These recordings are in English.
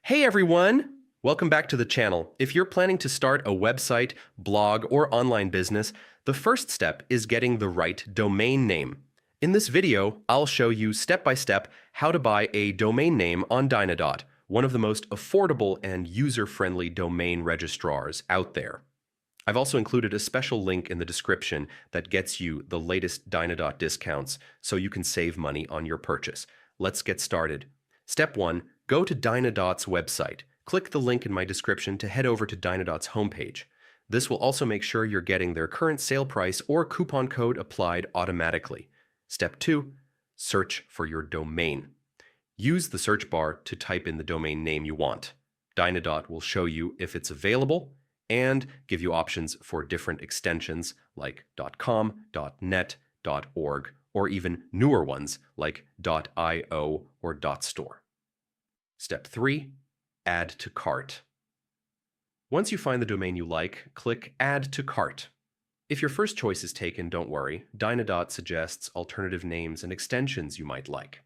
Hey everyone! Welcome back to the channel. If you're planning to start a website, blog, or online business, the first step is getting the right domain name. In this video, I'll show you step by step how to buy a domain name on Dynadot, one of the most affordable and user-friendly domain registrars out there. I've also included a special link in the description that gets you the latest Dynadot discounts so you can save money on your purchase. Let's get started. Step 1. Go to Dynadot's website. Click the link in my description to head over to Dynadot's homepage. This will also make sure you're getting their current sale price or coupon code applied automatically. Step 2. Search for your domain. Use the search bar to type in the domain name you want. Dynadot will show you if it's available and give you options for different extensions like .com, .net, .org, or even newer ones like .io or .store. Step 3. Add to cart. Once you find the domain you like, click Add to Cart. If your first choice is taken, don't worry. Dynadot suggests alternative names and extensions you might like.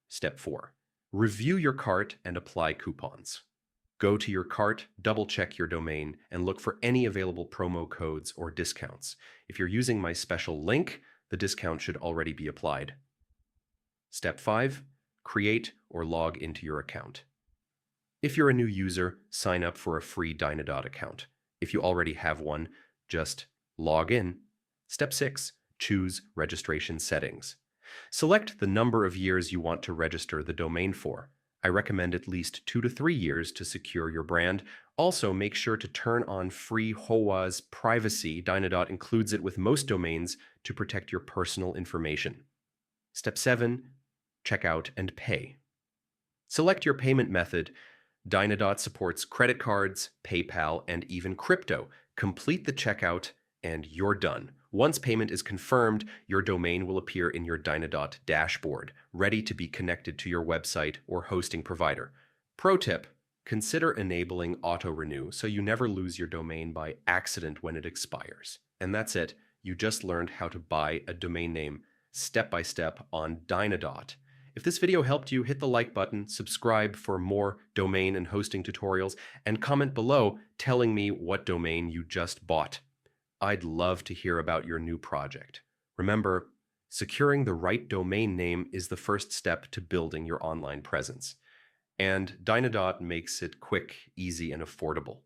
Step 4. Review your cart and apply coupons. Go to your cart, double-check your domain, and look for any available promo codes or discounts. If you're using my special link, the discount should already be applied. Step 5. Create or log into your account. If you're a new user, sign up for a free Dynadot account. If you already have one, just log in. Step 6. Choose registration settings. Select the number of years you want to register the domain for. I recommend at least 2 to 3 years to secure your brand. Also, make sure to turn on free HOA's privacy. Dynadot includes it with most domains to protect your personal information. Step 7. Check out and pay. Select your payment method. Dynadot supports credit cards, PayPal, and even crypto. Complete the checkout and you're done. Once payment is confirmed, your domain will appear in your Dynadot dashboard, ready to be connected to your website or hosting provider. Pro tip: consider enabling auto-renew so you never lose your domain by accident when it expires. And that's it. You just learned how to buy a domain name step by step on Dynadot. If this video helped you, hit the like button, subscribe for more domain and hosting tutorials, and comment below telling me what domain you just bought. I'd love to hear about your new project. Remember, securing the right domain name is the first step to building your online presence. And Dynadot makes it quick, easy, and affordable.